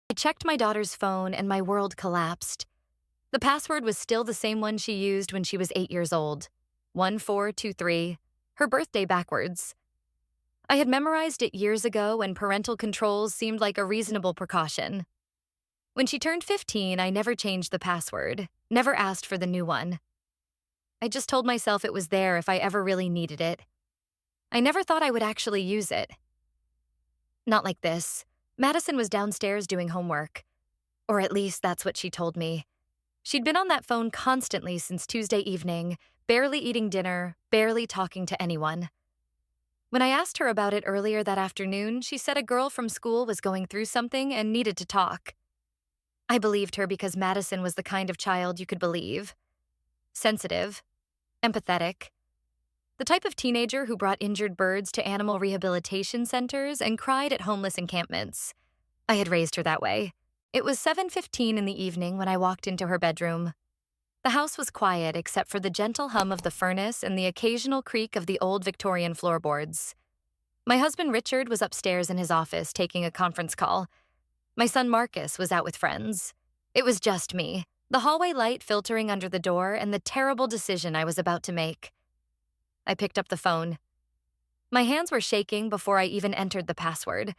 I checked my daughter's phone and my world collapsed. The password was still the same one she used when she was 8 years old 1423, her birthday backwards. I had memorized it years ago, and parental controls seemed like a reasonable precaution. When she turned 15, I never changed the password, never asked for the new one. I just told myself it was there if I ever really needed it. I never thought I would actually use it. Not like this. Madison was downstairs doing homework. Or at least that's what she told me. She'd been on that phone constantly since Tuesday evening, barely eating dinner, barely talking to anyone. When I asked her about it earlier that afternoon, she said a girl from school was going through something and needed to talk. I believed her because Madison was the kind of child you could believe. Sensitive, empathetic, the type of teenager who brought injured birds to animal rehabilitation centers and cried at homeless encampments. I had raised her that way. It was 7:15 in the evening when I walked into her bedroom. The house was quiet except for the gentle hum of the furnace and the occasional creak of the old Victorian floorboards. My husband Richard was upstairs in his office taking a conference call. My son Marcus was out with friends. It was just me, the hallway light filtering under the door, and the terrible decision I was about to make. I picked up the phone. My hands were shaking before I even entered the password.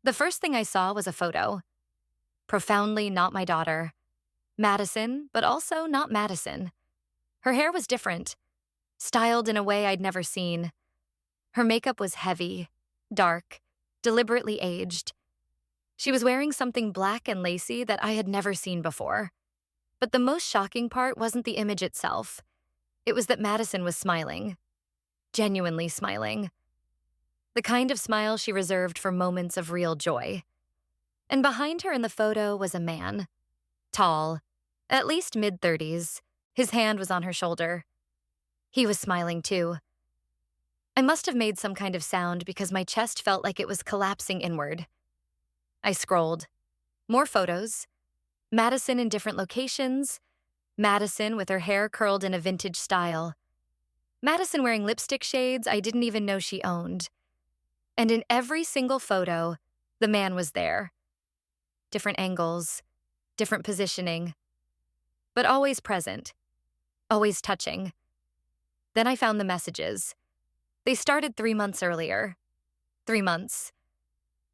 The first thing I saw was a photo. Profoundly not my daughter. Madison, but also not Madison. Her hair was different, styled in a way I'd never seen. Her makeup was heavy, dark, deliberately aged. She was wearing something black and lacy that I had never seen before. But the most shocking part wasn't the image itself. It was that Madison was smiling. Genuinely smiling. The kind of smile she reserved for moments of real joy. And behind her in the photo was a man. Tall, at least mid-30s. His hand was on her shoulder. He was smiling too. I must have made some kind of sound because my chest felt like it was collapsing inward. I scrolled. More photos. Madison in different locations. Madison with her hair curled in a vintage style. Madison wearing lipstick shades I didn't even know she owned. And in every single photo, the man was there. Different angles, different positioning, but always present, always touching. Then I found the messages. They started 3 months earlier. 3 months.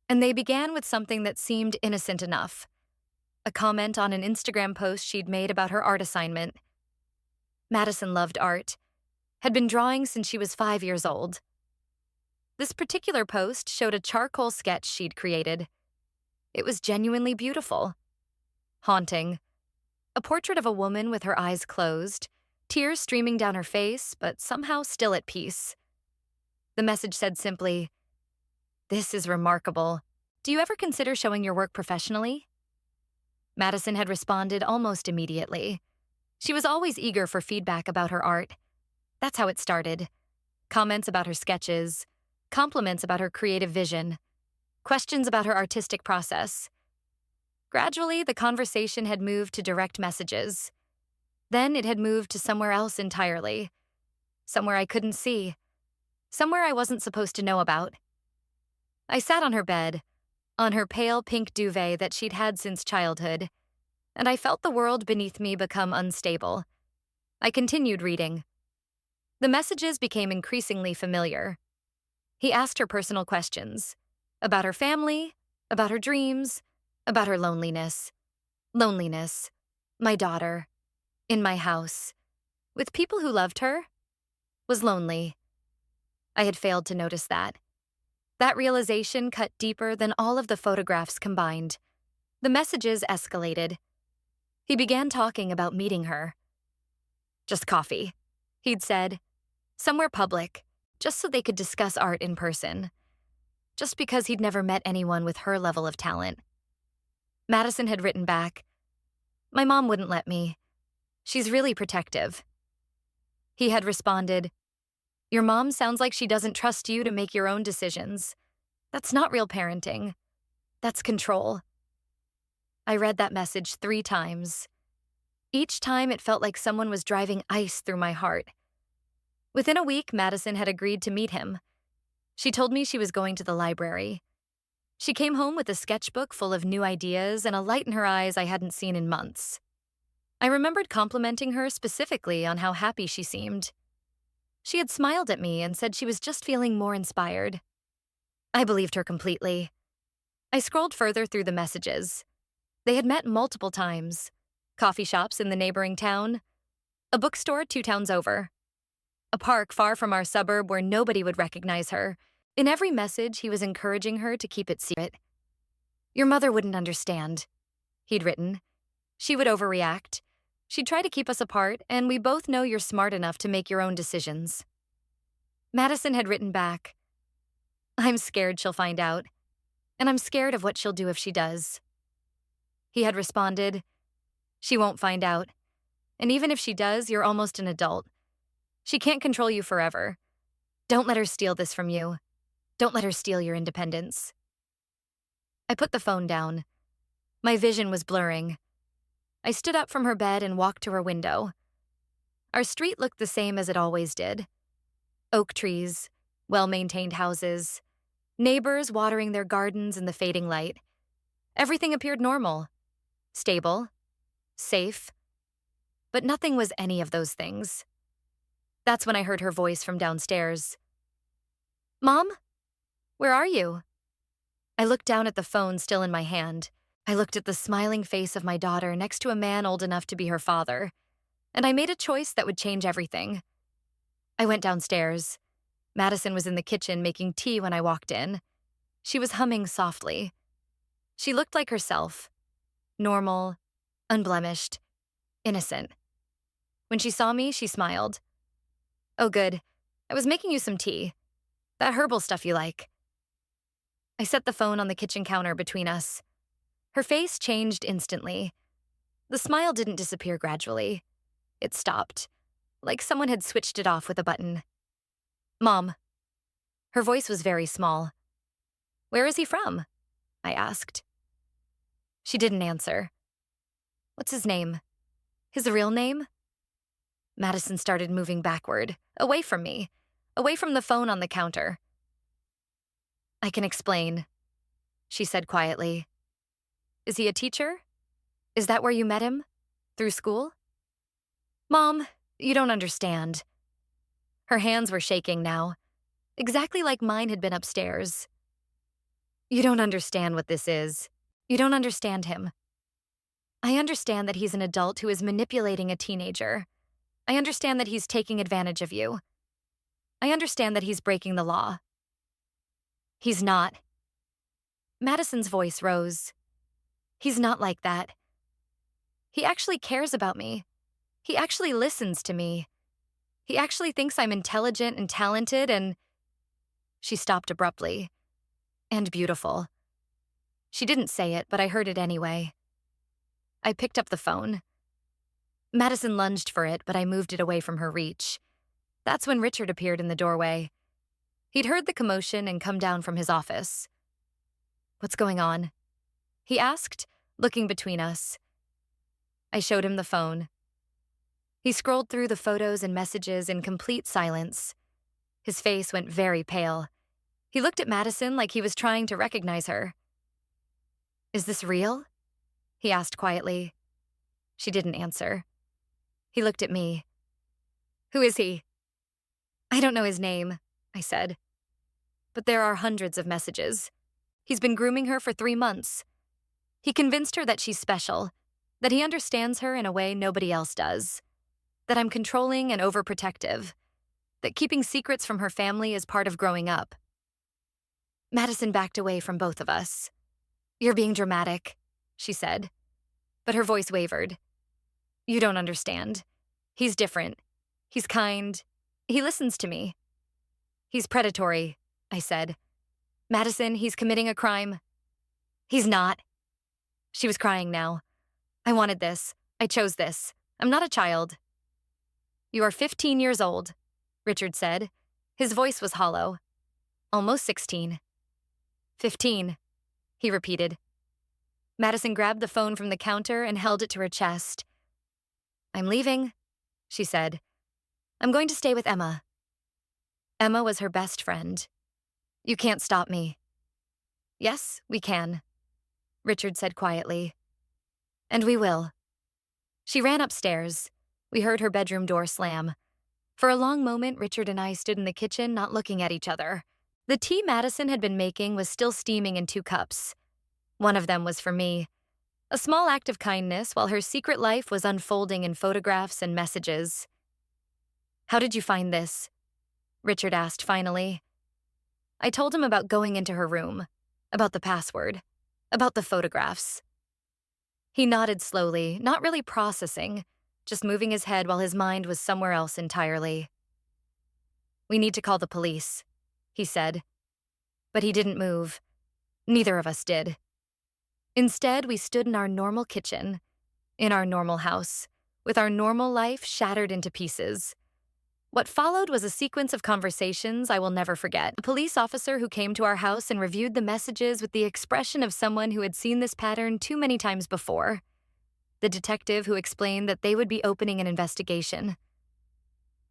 And they began with something that seemed innocent enough. A comment on an Instagram post she'd made about her art assignment. Madison loved art. Had been drawing since she was 5 years old. This particular post showed a charcoal sketch she'd created. It was genuinely beautiful. Haunting. A portrait of a woman with her eyes closed, tears streaming down her face, but somehow still at peace. The message said simply, "This is remarkable. Do you ever consider showing your work professionally?" Madison had responded almost immediately. She was always eager for feedback about her art. That's how it started. Comments about her sketches, compliments about her creative vision, questions about her artistic process. Gradually, the conversation had moved to direct messages. Then it had moved to somewhere else entirely. Somewhere I couldn't see. Somewhere I wasn't supposed to know about. I sat on her bed, on her pale pink duvet that she'd had since childhood, and I felt the world beneath me become unstable. I continued reading. The messages became increasingly familiar. He asked her personal questions. About her family, about her dreams, about her loneliness. Loneliness. My daughter. In my house. With people who loved her. Was lonely. I had failed to notice that. That realization cut deeper than all of the photographs combined. The messages escalated. He began talking about meeting her. Just coffee, he'd said. Somewhere public, just so they could discuss art in person. Just because he'd never met anyone with her level of talent. Madison had written back, "My mom wouldn't let me. She's really protective." He had responded, "Your mom sounds like she doesn't trust you to make your own decisions. That's not real parenting. That's control." I read that message 3 times. Each time it felt like someone was driving ice through my heart. Within a week, Madison had agreed to meet him. She told me she was going to the library. She came home with a sketchbook full of new ideas and a light in her eyes I hadn't seen in months. I remembered complimenting her specifically on how happy she seemed. She had smiled at me and said she was just feeling more inspired. I believed her completely. I scrolled further through the messages. They had met multiple times. Coffee shops in the neighboring town, a bookstore 2 towns over, a park far from our suburb where nobody would recognize her. In every message, he was encouraging her to keep it secret. "Your mother wouldn't understand," he'd written. "She would overreact. She'd try to keep us apart, and we both know you're smart enough to make your own decisions." Madison had written back, "I'm scared she'll find out, and I'm scared of what she'll do if she does." He had responded, "She won't find out, and even if she does, you're almost an adult. She can't control you forever. Don't let her steal this from you. Don't let her steal your independence." I put the phone down. My vision was blurring. I stood up from her bed and walked to her window. Our street looked the same as it always did. Oak trees, well-maintained houses, neighbors watering their gardens in the fading light. Everything appeared normal, stable, safe, but nothing was any of those things. That's when I heard her voice from downstairs. "Mom? Where are you?" I looked down at the phone still in my hand. I looked at the smiling face of my daughter next to a man old enough to be her father, and I made a choice that would change everything. I went downstairs. Madison was in the kitchen making tea when I walked in. She was humming softly. She looked like herself, normal, unblemished, innocent. When she saw me, she smiled. "Oh, good. I was making you some tea. That herbal stuff you like." I set the phone on the kitchen counter between us. Her face changed instantly. The smile didn't disappear gradually. It stopped, like someone had switched it off with a button. "Mom." Her voice was very small. "Where is he from?" I asked. She didn't answer. "What's his name? His real name?" Madison started moving backward, away from me, away from the phone on the counter. "I can explain," she said quietly. "Is he a teacher? Is that where you met him? Through school?" "Mom, you don't understand." Her hands were shaking now, exactly like mine had been upstairs. "You don't understand what this is. You don't understand him. I understand that he's an adult who is manipulating a teenager. I understand that he's taking advantage of you. I understand that he's breaking the law." "He's not." Madison's voice rose. "He's not like that. He actually cares about me. He actually listens to me. He actually thinks I'm intelligent and talented and—" She stopped abruptly. "And beautiful." She didn't say it, but I heard it anyway. I picked up the phone. Madison lunged for it, but I moved it away from her reach. That's when Richard appeared in the doorway. He'd heard the commotion and come down from his office. "What's going on?" he asked, looking between us. I showed him the phone. He scrolled through the photos and messages in complete silence. His face went very pale. He looked at Madison like he was trying to recognize her. "Is this real?" he asked quietly. She didn't answer. He looked at me. "Who is he?" "I don't know his name," I said. "But there are hundreds of messages. He's been grooming her for 3 months. He convinced her that she's special, that he understands her in a way nobody else does, that I'm controlling and overprotective, that keeping secrets from her family is part of growing up." Madison backed away from both of us. "You're being dramatic," she said, but her voice wavered. "You don't understand. He's different. He's kind. He listens to me." "He's predatory," I said. "Madison, he's committing a crime." "He's not." She was crying now. "I wanted this. I chose this. I'm not a child." "You are 15 years old," Richard said. His voice was hollow. "Almost 16. 15, he repeated. Madison grabbed the phone from the counter and held it to her chest. "I'm leaving," she said. "I'm going to stay with Emma." Emma was her best friend. "You can't stop me." Yes, we can, Richard said quietly. And we will. She ran upstairs. We heard her bedroom door slam. For a long moment, Richard and I stood in the kitchen, not looking at each other. The tea Madison had been making was still steaming in 2 cups. One of them was for me. A small act of kindness while her secret life was unfolding in photographs and messages. How did you find this? Richard asked finally. I told him about going into her room, about the password, about the photographs. He nodded slowly, not really processing, just moving his head while his mind was somewhere else entirely. We need to call the police, he said. But he didn't move. Neither of us did. Instead, we stood in our normal kitchen, in our normal house, with our normal life shattered into pieces. What followed was a sequence of conversations I will never forget. A police officer who came to our house and reviewed the messages with the expression of someone who had seen this pattern too many times before. The detective who explained that they would be opening an investigation.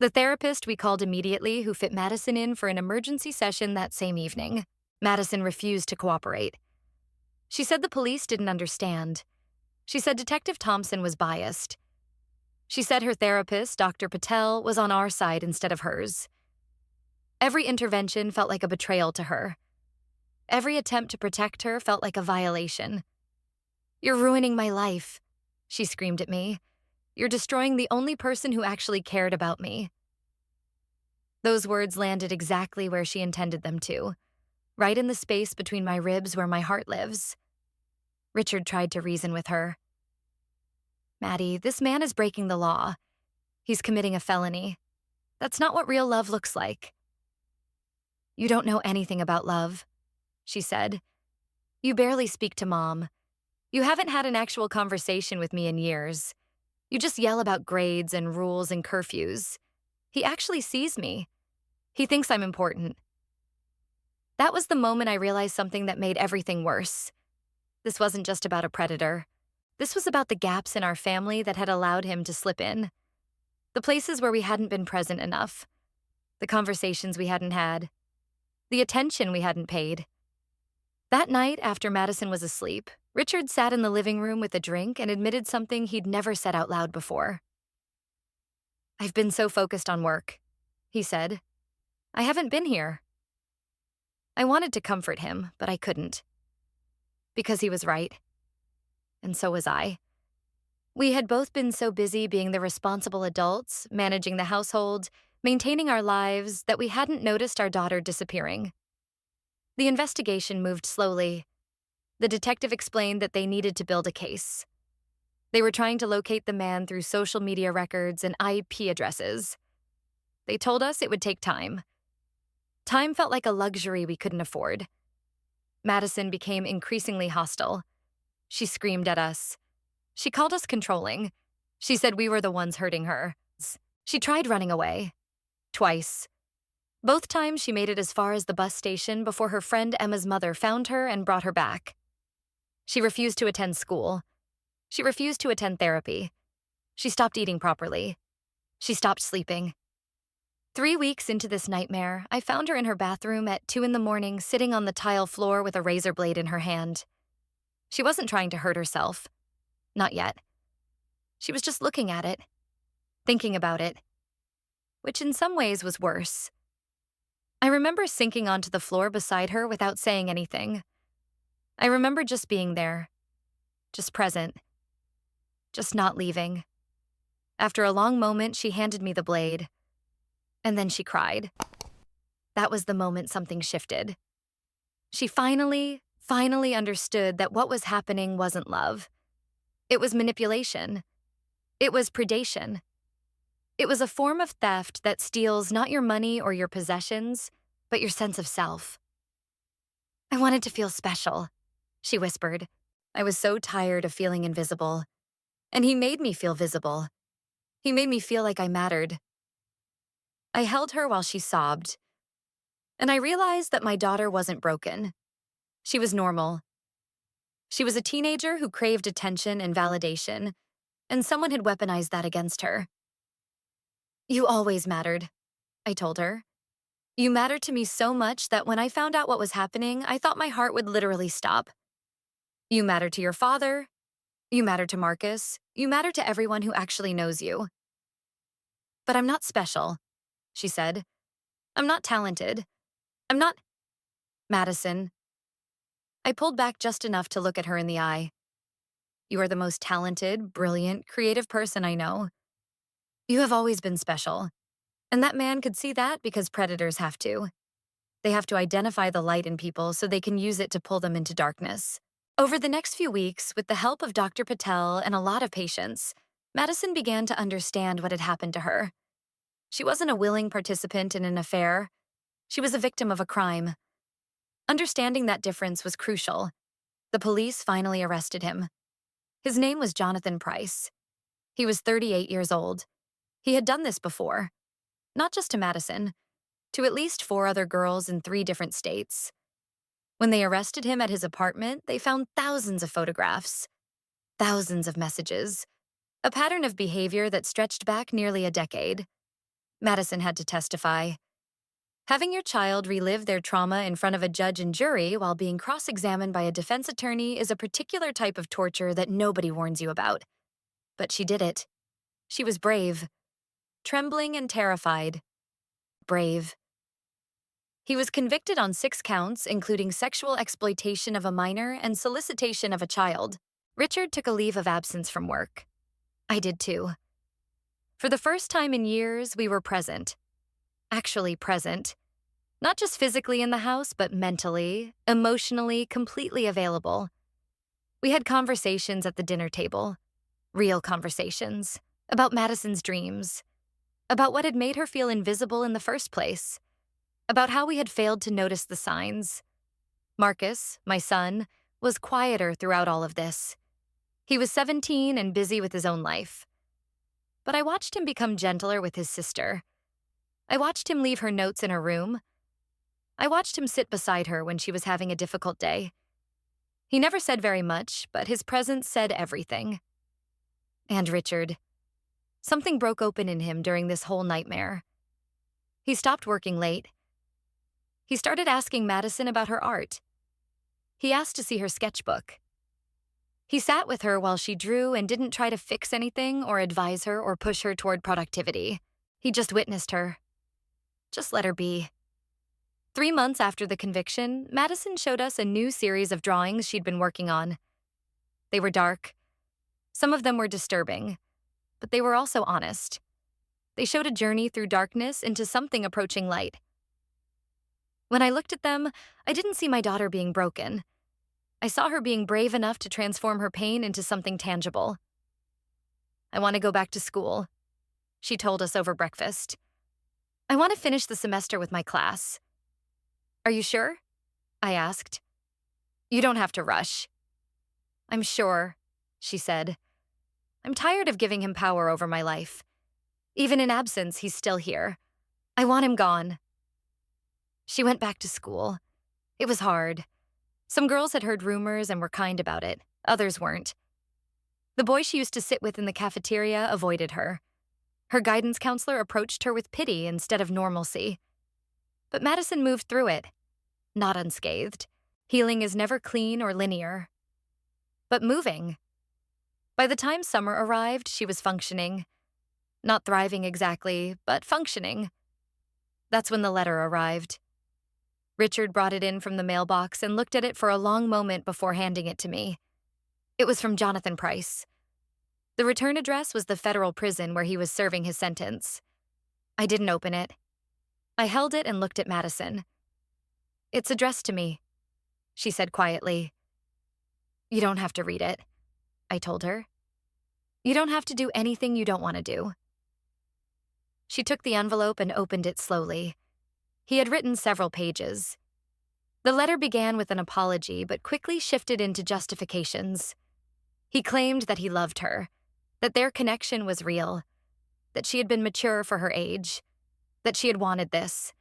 The therapist we called immediately who fit Madison in for an emergency session that same evening. Madison refused to cooperate. She said the police didn't understand. She said Detective Thompson was biased. She said her therapist, Dr. Patel, was on our side instead of hers. Every intervention felt like a betrayal to her. Every attempt to protect her felt like a violation. You're ruining my life, she screamed at me. You're destroying the only person who actually cared about me. Those words landed exactly where she intended them to, right in the space between my ribs where my heart lives. Richard tried to reason with her. Maddie, this man is breaking the law. He's committing a felony. That's not what real love looks like. You don't know anything about love, she said. You barely speak to Mom. You haven't had an actual conversation with me in years. You just yell about grades and rules and curfews. He actually sees me. He thinks I'm important. That was the moment I realized something that made everything worse. This wasn't just about a predator. This was about the gaps in our family that had allowed him to slip in. The places where we hadn't been present enough. The conversations we hadn't had. The attention we hadn't paid. That night, after Madison was asleep, Richard sat in the living room with a drink and admitted something he'd never said out loud before. I've been so focused on work, he said. I haven't been here. I wanted to comfort him, but I couldn't. Because he was right. And so was I. We had both been so busy being the responsible adults, managing the household, maintaining our lives, that we hadn't noticed our daughter disappearing. The investigation moved slowly. The detective explained that they needed to build a case. They were trying to locate the man through social media records and IP addresses. They told us it would take time. Time felt like a luxury we couldn't afford. Madison became increasingly hostile. She screamed at us. She called us controlling. She said we were the ones hurting her. She tried running away. Twice. Both times she made it as far as the bus station before her friend Emma's mother found her and brought her back. She refused to attend school. She refused to attend therapy. She stopped eating properly. She stopped sleeping. 3 weeks into this nightmare, I found her in her bathroom at 2 a.m, sitting on the tile floor with a razor blade in her hand. She wasn't trying to hurt herself. Not yet. She was just looking at it, thinking about it, which in some ways was worse. I remember sinking onto the floor beside her without saying anything. I remember just being there, just present, just not leaving. After a long moment, she handed me the blade. And then she cried. That was the moment something shifted. She finally understood that what was happening wasn't love. It was manipulation. It was predation. It was a form of theft that steals not your money or your possessions, but your sense of self. I wanted to feel special, she whispered. I was so tired of feeling invisible. And he made me feel visible. He made me feel like I mattered. I held her while she sobbed. And I realized that my daughter wasn't broken. She was normal. She was a teenager who craved attention and validation, and someone had weaponized that against her. You always mattered, I told her. You matter to me so much that when I found out what was happening, I thought my heart would literally stop. You matter to your father. You matter to Marcus. You matter to everyone who actually knows you. But I'm not special, she said. I'm not talented. I'm not Madison. I pulled back just enough to look at her in the eye. You are the most talented, brilliant, creative person I know. You have always been special. And that man could see that because predators have to. They have to identify the light in people so they can use it to pull them into darkness. Over the next few weeks, with the help of Dr. Patel and a lot of patience, Madison began to understand what had happened to her. She wasn't a willing participant in an affair. She was a victim of a crime. Understanding that difference was crucial. The police finally arrested him. His name was Jonathan Price. He was 38 years old. He had done this before. Not just to Madison, to at least 4 other girls in 3 different states. When they arrested him at his apartment, they found thousands of photographs, thousands of messages, a pattern of behavior that stretched back nearly a decade. Madison had to testify. Having your child relive their trauma in front of a judge and jury while being cross-examined by a defense attorney is a particular type of torture that nobody warns you about. But she did it. She was brave, trembling and terrified. Brave. He was convicted on 6 counts, including sexual exploitation of a minor and solicitation of a child. Richard took a leave of absence from work. I did too. For the first time in years, we were present. Actually present. Not just physically in the house, but mentally, emotionally, completely available. We had conversations at the dinner table. Real conversations. About Madison's dreams. About what had made her feel invisible in the first place. About how we had failed to notice the signs. Marcus, my son, was quieter throughout all of this. He was 17 and busy with his own life. But I watched him become gentler with his sister. I watched him leave her notes in her room. I watched him sit beside her when she was having a difficult day. He never said very much, but his presence said everything. And Richard. Something broke open in him during this whole nightmare. He stopped working late. He started asking Madison about her art. He asked to see her sketchbook. He sat with her while she drew and didn't try to fix anything or advise her or push her toward productivity. He just witnessed her. Just let her be. 3 months after the conviction, Madison showed us a new series of drawings she'd been working on. They were dark. Some of them were disturbing, but they were also honest. They showed a journey through darkness into something approaching light. When I looked at them, I didn't see my daughter being broken. I saw her being brave enough to transform her pain into something tangible. I want to go back to school, she told us over breakfast. I want to finish the semester with my class. Are you sure? I asked. You don't have to rush. I'm sure, she said. I'm tired of giving him power over my life. Even in absence, he's still here. I want him gone. She went back to school. It was hard. Some girls had heard rumors and were kind about it. Others weren't. The boy she used to sit with in the cafeteria avoided her. Her guidance counselor approached her with pity instead of normalcy. But Madison moved through it, not unscathed. Healing is never clean or linear, but moving. By the time summer arrived, she was functioning. Not thriving exactly, but functioning. That's when the letter arrived. Richard brought it in from the mailbox and looked at it for a long moment before handing it to me. It was from Jonathan Price. The return address was the federal prison where he was serving his sentence. I didn't open it. I held it and looked at Madison. It's addressed to me, she said quietly. You don't have to read it, I told her. You don't have to do anything you don't want to do. She took the envelope and opened it slowly. He had written several pages. The letter began with an apology, but quickly shifted into justifications. He claimed that he loved her, that their connection was real, that she had been mature for her age, that she had wanted this.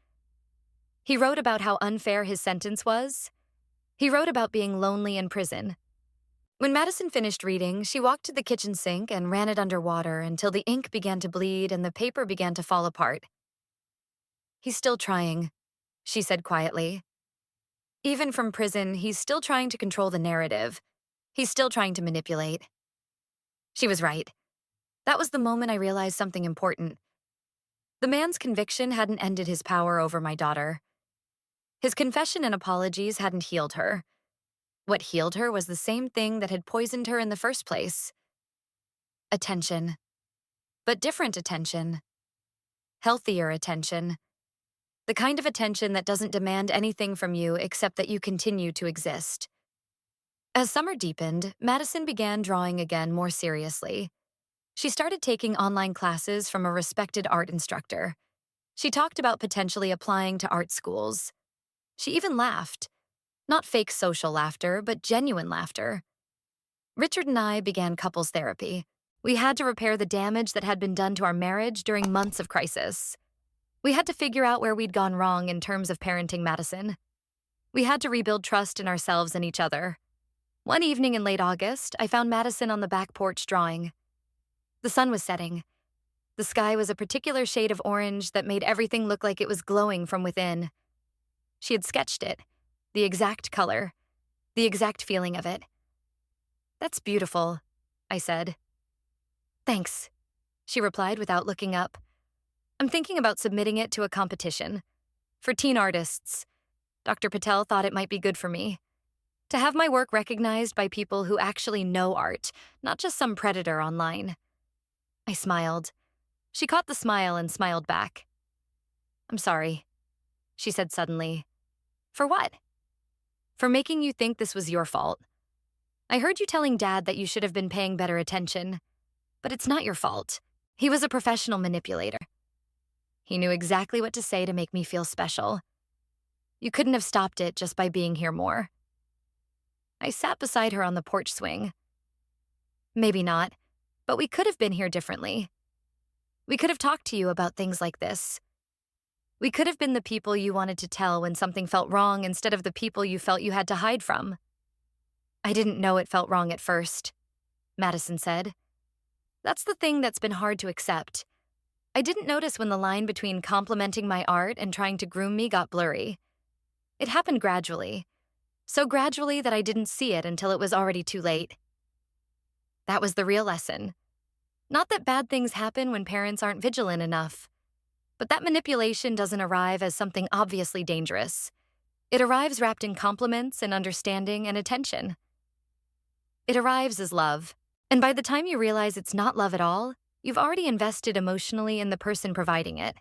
He wrote about how unfair his sentence was. He wrote about being lonely in prison. When Madison finished reading, she walked to the kitchen sink and ran it under water until the ink began to bleed and the paper began to fall apart. He's still trying, she said quietly. Even from prison, he's still trying to control the narrative. He's still trying to manipulate. She was right. That was the moment I realized something important. The man's conviction hadn't ended his power over my daughter. His confession and apologies hadn't healed her. What healed her was the same thing that had poisoned her in the first place. Attention. But different attention. Healthier attention. The kind of attention that doesn't demand anything from you except that you continue to exist. As summer deepened, Madison began drawing again more seriously. She started taking online classes from a respected art instructor. She talked about potentially applying to art schools. She even laughed. Not fake social laughter, but genuine laughter. Richard and I began couples therapy. We had to repair the damage that had been done to our marriage during months of crisis. We had to figure out where we'd gone wrong in terms of parenting Madison. We had to rebuild trust in ourselves and each other. One evening in late August, I found Madison on the back porch drawing. The sun was setting. The sky was a particular shade of orange that made everything look like it was glowing from within. She had sketched it, the exact color, the exact feeling of it. "That's beautiful," I said. "Thanks," she replied without looking up. "I'm thinking about submitting it to a competition. For teen artists. Dr. Patel thought it might be good for me. To have my work recognized by people who actually know art, not just some predator online." I smiled. She caught the smile and smiled back. "I'm sorry," she said suddenly. "For what?" "For making you think this was your fault. I heard you telling Dad that you should have been paying better attention. But it's not your fault. He was a professional manipulator. He knew exactly what to say to make me feel special. You couldn't have stopped it just by being here more." I sat beside her on the porch swing. "Maybe not, but we could have been here differently. We could have talked to you about things like this. We could have been the people you wanted to tell when something felt wrong instead of the people you felt you had to hide from." "I didn't know it felt wrong at first," Madison said. "That's the thing that's been hard to accept. I didn't notice when the line between complimenting my art and trying to groom me got blurry. It happened gradually. So gradually that I didn't see it until it was already too late. That was the real lesson. Not that bad things happen when parents aren't vigilant enough, but that manipulation doesn't arrive as something obviously dangerous. It arrives wrapped in compliments and understanding and attention. It arrives as love, and by the time you realize it's not love at all, you've already invested emotionally in the person providing it.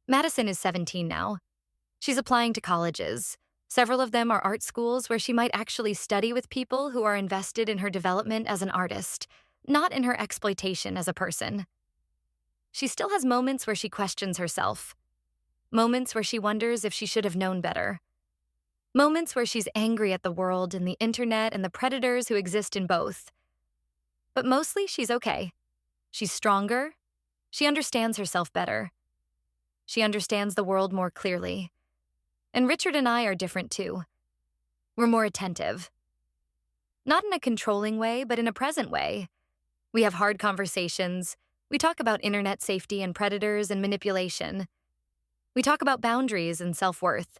Madison is 17 now. She's applying to colleges. Several of them are art schools where she might actually study with people who are invested in her development as an artist, not in her exploitation as a person. She still has moments where she questions herself. Moments where she wonders if she should have known better. Moments where she's angry at the world and the internet and the predators who exist in both. But mostly she's okay. She's stronger. She understands herself better. She understands the world more clearly. And Richard and I are different too. We're more attentive. Not in a controlling way, but in a present way. We have hard conversations. We talk about internet safety and predators and manipulation. We talk about boundaries and self-worth.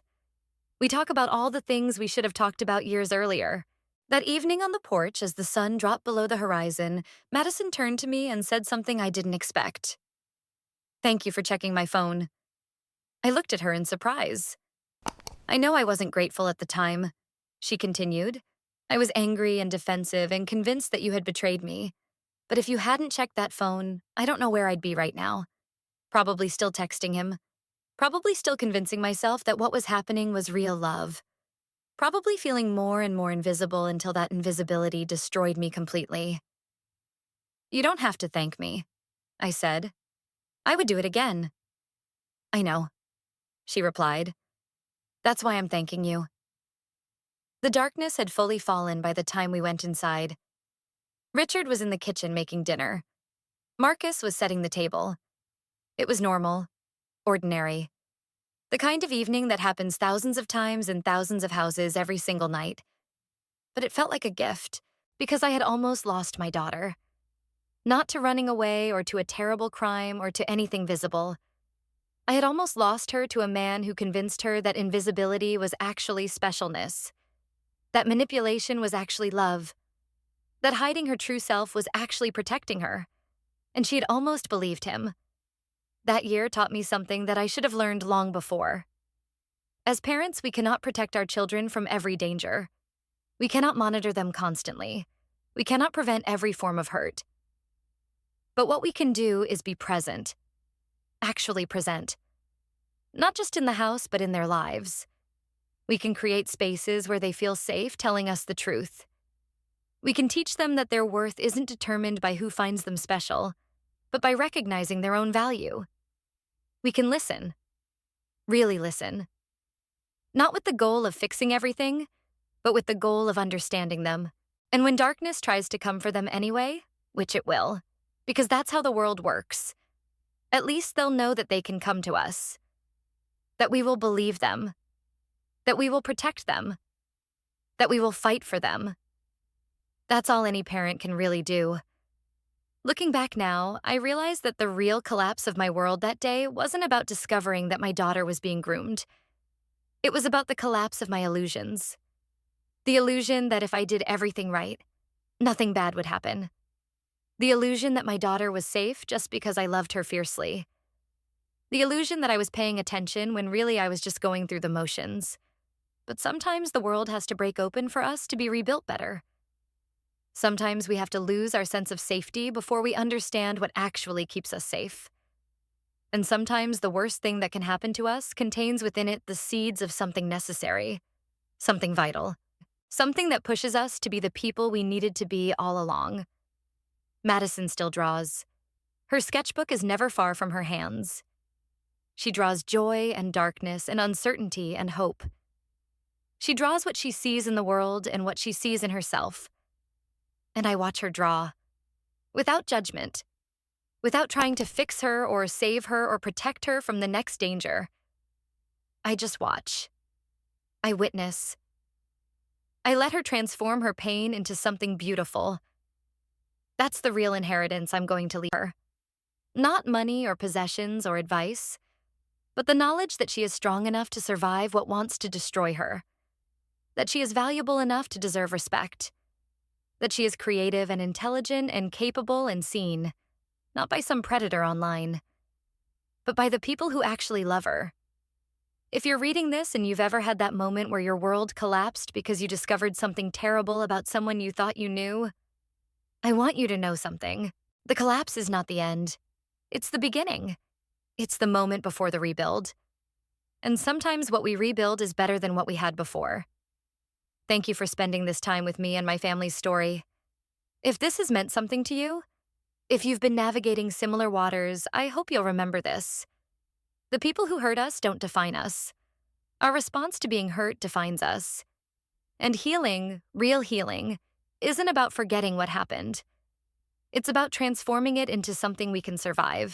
We talk about all the things we should have talked about years earlier. That evening on the porch, as the sun dropped below the horizon, Madison turned to me and said something I didn't expect. "Thank you for checking my phone." I looked at her in surprise. "I know I wasn't grateful at the time," she continued. "I was angry and defensive and convinced that you had betrayed me. But if you hadn't checked that phone, I don't know where I'd be right now. Probably still texting him. Probably still convincing myself that what was happening was real love. Probably feeling more and more invisible until that invisibility destroyed me completely." "You don't have to thank me," I said. "I would do it again." "I know," she replied. "That's why I'm thanking you." The darkness had fully fallen by the time we went inside. Richard was in the kitchen making dinner. Marcus was setting the table. It was normal, ordinary. The kind of evening that happens thousands of times in thousands of houses every single night. But it felt like a gift, because I had almost lost my daughter. Not to running away or to a terrible crime or to anything visible. I had almost lost her to a man who convinced her that invisibility was actually specialness, that manipulation was actually love, that hiding her true self was actually protecting her, and she had almost believed him. That year taught me something that I should have learned long before. As parents, we cannot protect our children from every danger. We cannot monitor them constantly. We cannot prevent every form of hurt. But what we can do is be present, actually present. Not just in the house, but in their lives. We can create spaces where they feel safe telling us the truth. We can teach them that their worth isn't determined by who finds them special, but by recognizing their own value. We can listen. Really listen. Not with the goal of fixing everything, but with the goal of understanding them. And when darkness tries to come for them anyway, which it will, because that's how the world works, at least they'll know that they can come to us, that we will believe them, that we will protect them, that we will fight for them. That's all any parent can really do. Looking back now, I realize that the real collapse of my world that day wasn't about discovering that my daughter was being groomed. It was about the collapse of my illusions. The illusion that if I did everything right, nothing bad would happen. The illusion that my daughter was safe just because I loved her fiercely. The illusion that I was paying attention when really I was just going through the motions. But sometimes the world has to break open for us to be rebuilt better. Sometimes we have to lose our sense of safety before we understand what actually keeps us safe. And sometimes the worst thing that can happen to us contains within it the seeds of something necessary, something vital, something that pushes us to be the people we needed to be all along. Madison still draws. Her sketchbook is never far from her hands. She draws joy and darkness and uncertainty and hope. She draws what she sees in the world and what she sees in herself. And I watch her draw, without judgment, without trying to fix her or save her or protect her from the next danger. I just watch. I witness. I let her transform her pain into something beautiful. That's the real inheritance I'm going to leave her. Not money or possessions or advice, but the knowledge that she is strong enough to survive what wants to destroy her, that she is valuable enough to deserve respect, that she is creative and intelligent and capable and seen, not by some predator online, but by the people who actually love her. If you're reading this and you've ever had that moment where your world collapsed because you discovered something terrible about someone you thought you knew, I want you to know something. The collapse is not the end. It's the beginning. It's the moment before the rebuild. And sometimes what we rebuild is better than what we had before. Thank you for spending this time with me and my family's story. If this has meant something to you, if you've been navigating similar waters, I hope you'll remember this. The people who hurt us don't define us. Our response to being hurt defines us. And healing, real healing, isn't about forgetting what happened. It's about transforming it into something we can survive.